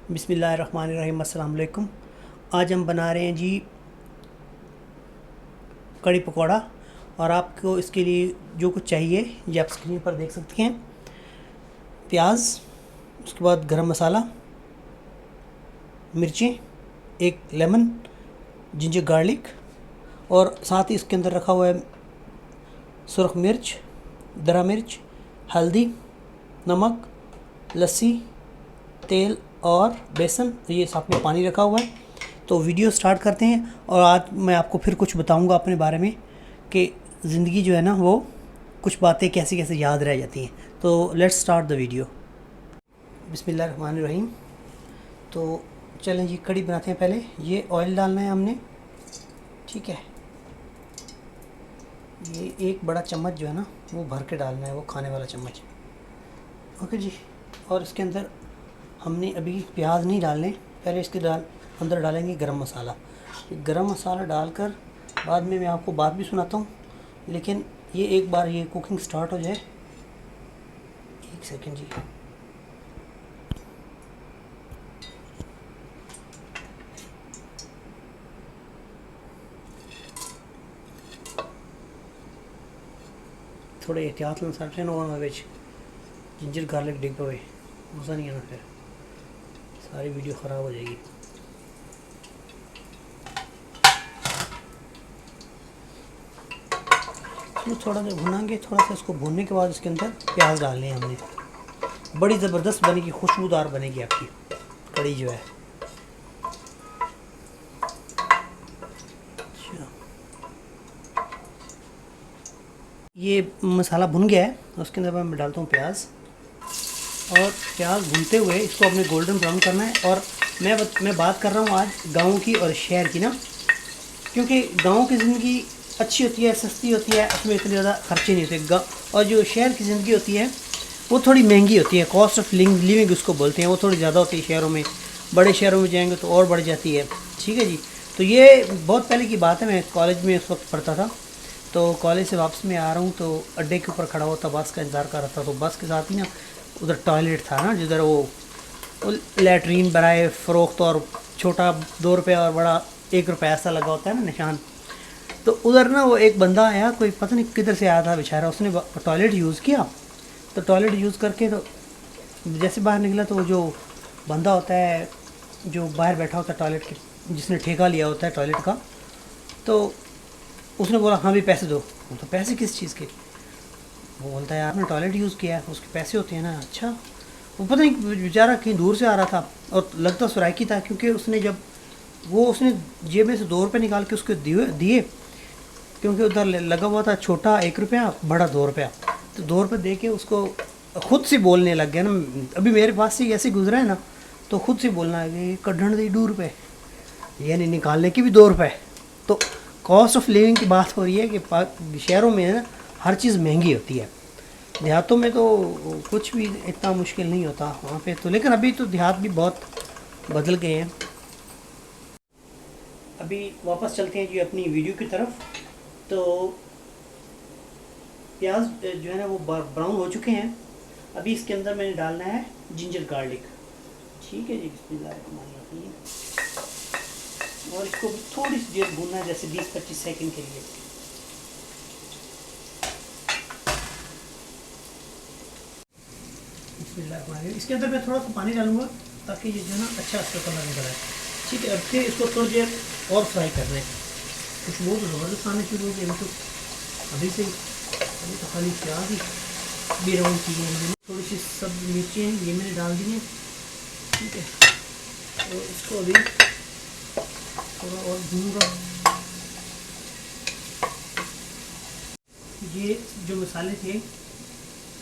बिस्मिल्लाहिर्रहमानिर्रहीम। अस्सलाम वालेकुम। आज हम बना रहे हैं जी कड़ी पकौड़ा। और आपको इसके लिए जो कुछ चाहिए ये आप स्क्रीन पर देख सकते हैं। प्याज, उसके बाद गरम मसाला, मिर्चें, एक लेमन, जिंजर गार्लिक, और साथ ही इसके अंदर रखा हुआ है सुरख मिर्च, दरा मिर्च, हल्दी, नमक, लस्सी, तेल और बेसन। ये साथ में पानी रखा हुआ है। तो वीडियो स्टार्ट करते हैं। और आज मैं आपको फिर कुछ बताऊंगा अपने बारे में कि ज़िंदगी जो है ना वो कुछ बातें कैसे कैसे याद रह जाती हैं। तो लेट्स स्टार्ट द वीडियो। बिस्मिल्लाहिर्रहमानिर्रहीम। तो चलें जी कड़ी बनाते हैं। पहले ये ऑयल डालना है हमने, ठीक है। ये एक बड़ा चम्मच जो है ना वो भर के डालना है, वो खाने वाला चम्मच, ओके जी। और इसके अंदर हमने अभी प्याज नहीं डालने, पहले इसके अंदर डालेंगे गरम मसाला। गरम मसाला डालकर बाद में मैं आपको बात भी सुनाता हूँ, लेकिन ये एक बार ये कुकिंग स्टार्ट हो जाए। एक सेकंड जी। थोड़े एहतियात ना सारे न जिंजर गार्लिक डिग पे मज़ा नहीं आना, फिर सारी वीडियो ख़राब हो जाएगी। इसमें थोड़ा सा भुनाएंगे, थोड़ा सा इसको भूनने के बाद इसके अंदर प्याज डालने हैं हमने। बड़ी ज़बरदस्त बनेगी, खुशबूदार बनेगी आपकी कड़ी जो है। ये मसाला भुन गया है, उसके अंदर मैं डालता हूँ प्याज। और प्याज भूनते हुए इसको अपने गोल्डन ब्राउन करना है। और मैं बात कर रहा हूँ आज गाँव की और शहर की ना, क्योंकि गाँव की ज़िंदगी अच्छी होती है, सस्ती होती है, उसमें इतने ज़्यादा खर्चे नहीं होते। और जो शहर की ज़िंदगी होती है वो थोड़ी महंगी होती है, कॉस्ट ऑफ लिविंग उसको बोलते हैं, वो थोड़ी ज़्यादा होती है शहरों में। बड़े शहरों में जाएंगे तो और बढ़ जाती है, ठीक है जी। तो ये बहुत पहले की बात है, मैं कॉलेज में उस वक्त पढ़ता था। तो कॉलेज से वापस में आ रहा हूँ तो अड्डे के ऊपर खड़ा हुआ था, बस का इंतज़ार कर रहा था। तो बस के साथ ही ना उधर टॉयलेट था ना, जिधर वो लैट्रीन बराए फ़रोख्त, और छोटा 2 रुपये और बड़ा 1 रुपये ऐसा लगा होता है ना निशान। तो उधर ना वो एक बंदा आया, कोई पता नहीं किधर से आया था बेचारा, उसने टॉयलेट यूज़ किया। तो टॉयलेट यूज़ करके तो जैसे बाहर निकला तो जो बंदा होता है जो बाहर बैठा होता है टॉयलेट के, जिसने ठेका लिया होता है टॉयलेट का, तो उसने बोला हाँ भी पैसे दो। तो पैसे किस चीज़ के? वो बोलता है आपने टॉयलेट यूज़ किया है, उसके पैसे होते हैं ना। अच्छा, वो पता नहीं बेचारा कहीं दूर से आ रहा था और लगता सराइकी था, क्योंकि उसने जेब में से 2 रुपये निकाल के उसको दिए, क्योंकि उधर लगा हुआ था छोटा 1 रुपया, बड़ा 2 रुपया। तो 2 रुपये दे के उसको खुद से बोलने लग गया ना। अभी मेरे पास से ऐसे गुजरा है ना, तो खुद से बोलना है कि कढ़ण दी 2 रुपये, यानी निकालने की भी 2 रुपये। तो कॉस्ट ऑफ लिविंग की बात हो रही है कि शहरों में ना हर चीज़ महंगी होती है। देहातों में तो कुछ भी इतना मुश्किल नहीं होता वहाँ पे तो, लेकिन अभी तो देहात भी बहुत बदल गए हैं। अभी वापस चलते हैं जी अपनी वीडियो की तरफ। तो प्याज जो है ना वो ब्राउन हो चुके हैं। अभी इसके अंदर मैंने डालना है जिंजर गार्लिक, ठीक है जी। बिस्मिल्लाहिर्रहमानिर्रहीम। और इसको थोड़ी सी देर भूनना है, जैसे 20-25 सेकंड के लिए। बिस्मिल्लाहिर्रहमानिर्रहीम। इसके अंदर मैं थोड़ा सा पानी डालूंगा ताकि ये जो है ना अच्छा इसका कलर निकल आए, ठीक है। अब फिर इसको थोड़ी देर और फ्राई करना है। खुशबू तो ज़बरदस्त आने शुरू हो गई तो अभी से, अभी तो खाली प्याज ही भी राउंड की है। थोड़ी सी सब्ज़ मिर्ची हैं ये मैंने डाल दी हैं, ठीक है। और इसको अभी थोड़ा और भूनूंगा। ये जो मसाले थे,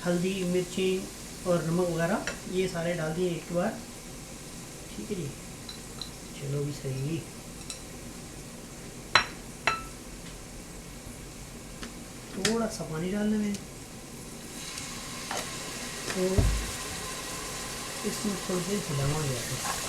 हल्दी, मिर्ची और नमक वगैरह, ये सारे डाल दिए एक बार, ठीक है जी। चलो भी सही। थोड़ा सा पानी डालने में, तो इसमें थोड़ी देर हिलाना हो जाता है।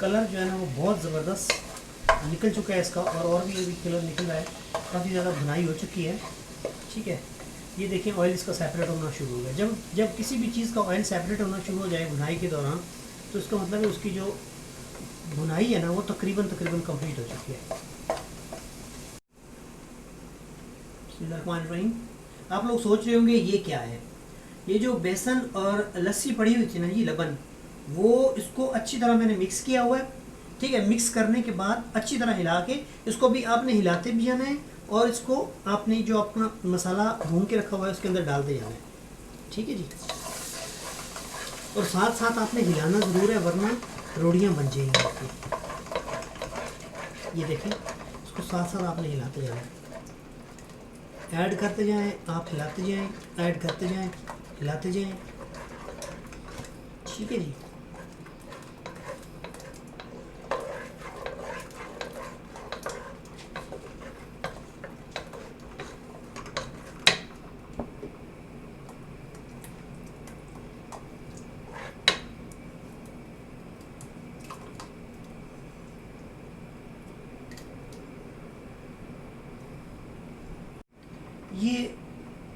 कलर जो है ना वो बहुत ज़बरदस्त निकल चुका है इसका, और भी अभी कलर निकल रहा है, काफ़ी ज़्यादा भुनाई हो चुकी है। ठीक है, ये देखें ऑयल इसका सेपरेट होना शुरू हो गया। जब जब किसी भी चीज़ का ऑयल सेपरेट होना शुरू हो जाए भुनाई के दौरान, तो इसका मतलब है उसकी जो भुनाई है ना वो तकरीबन कंप्लीट हो चुकी है। बिस्मिल्लाहिर्रहमानिर्रहीम। आप लोग सोच रहे होंगे ये क्या है। ये जो बेसन और लस्सी पड़ी हुई थी ना जी, लबन, वो इसको अच्छी तरह मैंने मिक्स किया हुआ है। ठीक है, मिक्स करने के बाद अच्छी तरह हिला के इसको भी आपने हिलाते भी जाना है, और इसको आपने जो अपना मसाला भून के रखा हुआ है उसके अंदर डालते जाना है। ठीक है जी, और साथ साथ आपने हिलाना ज़रूर है, वरना रोटियां बन जाएंगी आपकी। ये देखिए, इसको साथ साथ आपने हिलाते जाना है, ऐड करते जाएं, आप हिलाते जाएं, ऐड करते जाएं, हिलाते जाएं। ठीक है जी। ये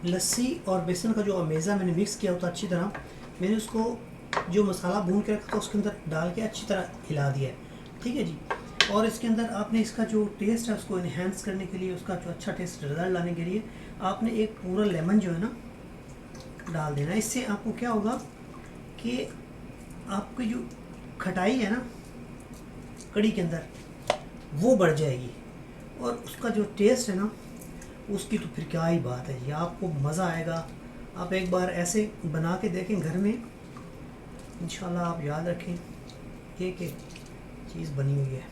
लस्सी और बेसन का जो अमेज़ा मैंने मिक्स किया होता अच्छी तरह, मैंने उसको जो मसाला भून के रखा था उसके अंदर डाल के अच्छी तरह हिला दिया है। ठीक है जी, और इसके अंदर आपने इसका जो टेस्ट है उसको इन्हेंस करने के लिए, उसका जो अच्छा टेस्ट रिजल्ट लाने के लिए आपने एक पूरा लेमन जो है ना डाल देना। इससे आपको क्या होगा कि आपकी जो खटाई है ना कड़ी के अंदर वो बढ़ जाएगी, और उसका जो टेस्ट है ना उसकी तो फिर क्या ही बात है, ये आपको मज़ा आएगा। आप एक बार ऐसे बना के देखें घर में, इंशाल्लाह आप याद रखें एक एक चीज़ बनी हुई है।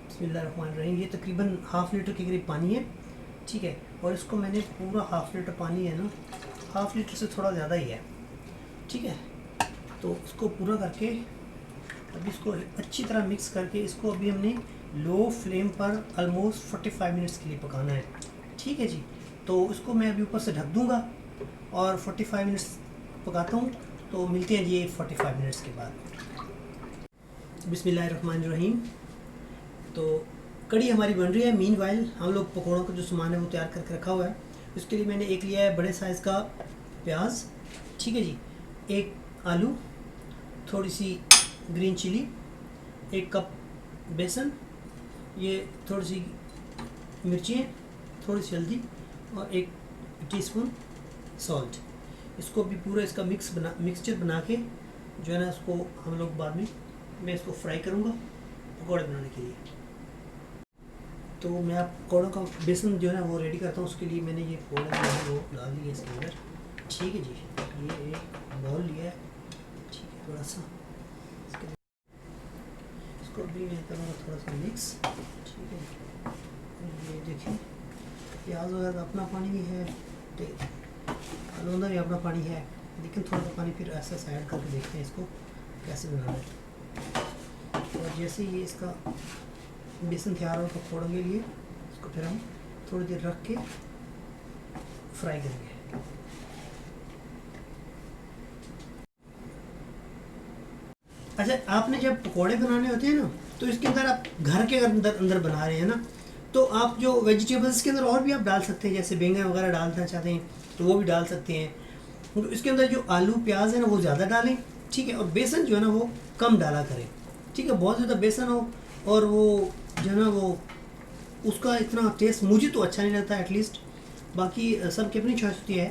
बिस्मिल्लाहिर्रहमानिर्रहीम। ये तकरीबन हाफ़ लीटर के करीब पानी है। ठीक है, और इसको मैंने पूरा हाफ़ लीटर पानी है ना, हाफ़ लीटर से थोड़ा ज़्यादा ही है। ठीक है, तो इसको पूरा करके अभी इसको अच्छी तरह मिक्स करके इसको अभी हमने लो फ्लेम पर ऑलमोस्ट 45 मिनट्स के लिए पकाना है। ठीक है जी, तो इसको मैं अभी ऊपर से ढक दूंगा और 45 मिनट्स पकाता हूँ, तो मिलते हैं जी 45 मिनट्स के बाद। बिस्मिल्लाहिर्रहमानिर्रहीम। तो कड़ी हमारी बन रही है। मीनवाइल हम लोग पकौड़ों का जो सामान है वो तैयार करके रखा हुआ है। इसके लिए मैंने एक लिया है बड़े साइज़ का प्याज। ठीक है जी, एक आलू, थोड़ी सी ग्रीन चिली, एक कप बेसन, ये थोड़ी सी मिर्चियाँ, थोड़ी सी हल्दी और एक टीस्पून सॉल्ट। इसको भी पूरा इसका मिक्सचर बना के जो है ना उसको हम लोग बाद में मैं इसको फ्राई करूँगा पकौड़े बनाने के लिए। तो मैं आप पकौड़ों का बेसन जो है ना वो रेडी करता हूँ। उसके लिए मैंने ये पकौड़े जो है वो डाल दिए इसके अंदर। ठीक है जी, ये एक बाउल लिया है। ठीक है, थोड़ा सा इसको भी मैं करूँगा थोड़ा सा मिक्स। ठीक है, ये देखिए प्याज वगैरह का अपना पानी भी है, हलौंदा भी अपना पानी है, लेकिन थोड़ा सा पानी फिर ऐसा ऐड करके देखते हैं इसको कैसे बनाना है। और जैसे ही इसका बेसन तैयार हो पकौड़ों के लिए, इसको फिर हम थोड़ी देर रख के फ्राई करेंगे। अच्छा, आपने जब पकौड़े बनाने होते हैं ना, तो इसके अंदर आप घर के अंदर बना रहे हैं ना, तो आप जो वेजिटेबल्स के अंदर और भी आप डाल सकते हैं, जैसे बैंगन वगैरह डालना चाहते हैं तो वो भी डाल सकते हैं। तो इसके अंदर जो आलू प्याज है ना वो ज़्यादा डालें। ठीक है, और बेसन जो है ना वो कम डाला करें। ठीक है, बहुत ज़्यादा बेसन हो और वो जो है ना वो उसका इतना टेस्ट मुझे तो अच्छा नहीं लगता, एटलीस्ट बाकी सबकी अपनी चॉइस होती है।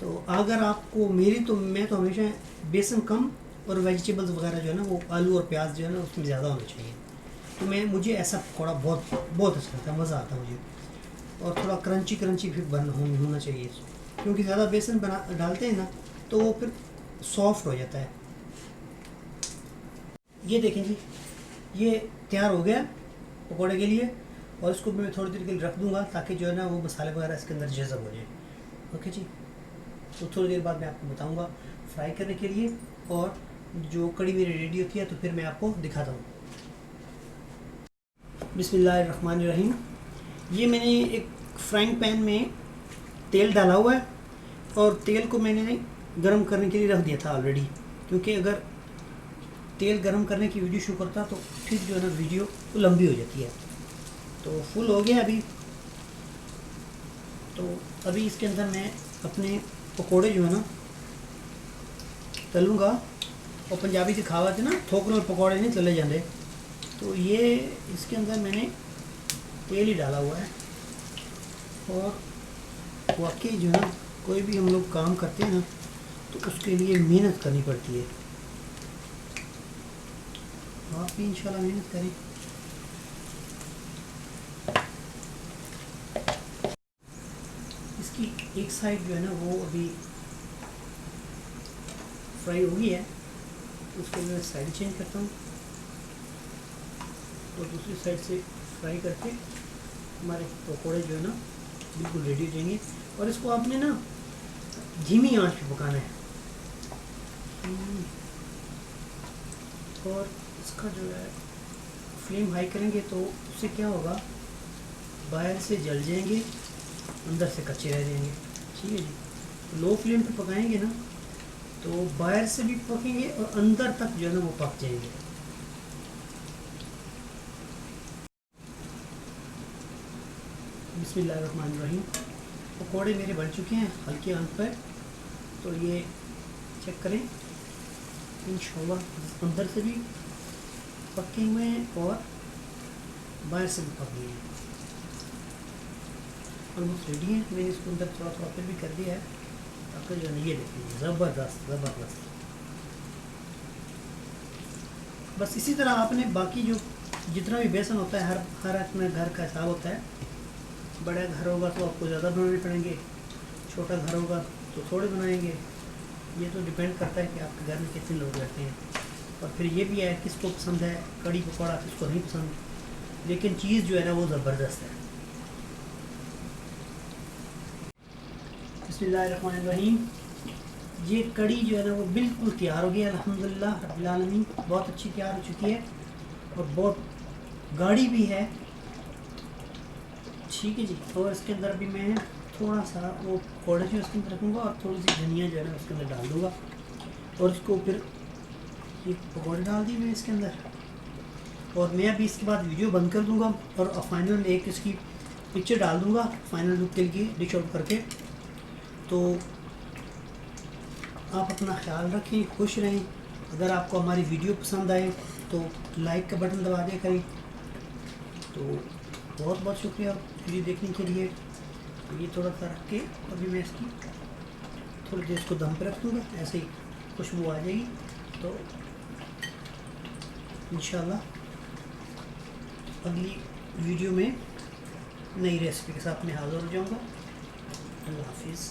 तो अगर आपको मेरी तो मैं तो हमेशा बेसन कम और वेजिटेबल्स वगैरह जो है ना वो आलू और प्याज जो है ना उसमें ज़्यादा होना चाहिए। तो मुझे ऐसा पकौड़ा बहुत बहुत अच्छा लगता है, मज़ा आता है मुझे। और थोड़ा क्रंची फिर होना चाहिए, क्योंकि ज़्यादा बेसन डालते हैं ना तो वो फिर सॉफ्ट हो जाता है। ये देखें जी, ये तैयार हो गया पकौड़े के लिए, और इसको मैं थोड़ी देर के लिए रख दूँगा ताकि जो है ना वो मसाले वगैरह इसके अंदर जज़ब हो जाए। ओके जी, तो थोड़ी देर बाद मैं आपको बताऊँगा फ्राई करने के लिए, और जो कड़ी मेरी रेडी होती है तो फिर मैं आपको दिखाता हूँ। बिस्मिल्लाहिर्रहमानिर्रहीम। ये मैंने एक फ्राइंग पैन में तेल डाला हुआ है, और तेल को मैंने गर्म करने के लिए रख दिया था ऑलरेडी, क्योंकि अगर तेल गरम करने की वीडियो शूट करता तो फिर जो है ना वीडियो वो लंबी हो जाती है। तो फुल हो गया अभी। तो अभी इसके अंदर मैं अपने पकोड़े जो है ना तलूँगा। और पंजाबी की कहावत है ना, ठोकर में पकौड़े नहीं तले जाते। तो ये इसके अंदर मैंने तेल ही डाला हुआ है। और वाकई जो है ना, कोई भी हम लोग काम करते हैं ना तो उसके लिए मेहनत करनी पड़ती है। आप भी इंशाल्लाह मेहनत करें। इसकी एक साइड जो है ना वो अभी फ्राई हो गई है, उसके लिए मैं साइड चेंज करता हूँ और दूसरी साइड से फ्राई करके हमारे पकोड़े जो है ना बिल्कुल रेडी रहेंगे। और इसको आपने ना धीमी आंच पे पकाना है। और इसका जो है फ्लेम हाई करेंगे तो उससे क्या होगा, बाहर से जल जाएंगे, अंदर से कच्चे रह जाएंगे। ठीक है जी। लो फ्लेम पे पकाएंगे ना तो बाहर से भी पकेंगे और अंदर तक जो है ना वो पक जाएंगे। बिस्मिल्लाहिर्रहमानिर्रहीम। पकौड़े मेरे बन चुके हैं हल्के आंच पर। तो ये चेक करें, इंशाल्लाह अंदर से भी पके हुए हैं और बाहर से भी पक गए हैं। ऑलमोस्ट रेडी है। मैंने इसको अंदर थोड़ा थोड़ा फिर भी कर दिया है ताकि जो है ये देखिए ज़बरदस्त ज़बरदस्त। बस इसी तरह आपने बाकी जो जितना भी बेसन होता है हर अपने घर का हिसाब होता है। बड़ा घर होगा तो आपको ज़्यादा बनाने पड़ेंगे, छोटा घर होगा तो थोड़े बनाएंगे। ये तो डिपेंड करता है कि आपके घर में कितने लोग रहते हैं। और फिर ये भी है किसको पसंद है कड़ी पकौड़ा, किसको नहीं पसंद, लेकिन चीज़ जो है ना वो ज़बरदस्त है। बिस्मिल्लाहिर्रहमानिर्रहीम। ये कड़ी जो है ना वो बिल्कुल तैयार हो गई है अल्हम्दुलिल्लाह रब्बिल आलमीन। बहुत अच्छी तैयार हो चुकी है और बहुत गाढ़ी भी है। ठीक है जी। और इसके अंदर भी मैं थोड़ा सा वो पकौड़े जो उसके अंदर रखूँगा और थोड़ी सी धनिया जो है ना उसके अंदर डाल दूँगा। और इसको फिर ये पकौड़े डाल दिए मैं इसके अंदर। और मैं अभी इसके बाद वीडियो बंद कर दूँगा और फाइनल में एक इसकी पिक्चर डाल दूँगा फाइनल लुक के लिए डिश आउट करके। तो आप अपना ख्याल रखें, खुश रहें। अगर आपको हमारी वीडियो पसंद आए तो लाइक का बटन दबा दिया करें। तो बहुत बहुत शुक्रिया वीडियो देखने के लिए। तो ये थोड़ा सा रख के अभी मैं इसकी थोड़ी देर इसको दम पे रख दूँगा, ऐसे ही खुशबू आ जाएगी। तो इंशाल्लाह अगली वीडियो में नई रेसिपी के साथ मैं हाज़िर हो जाऊँगा। अल्लाह हाफिज़।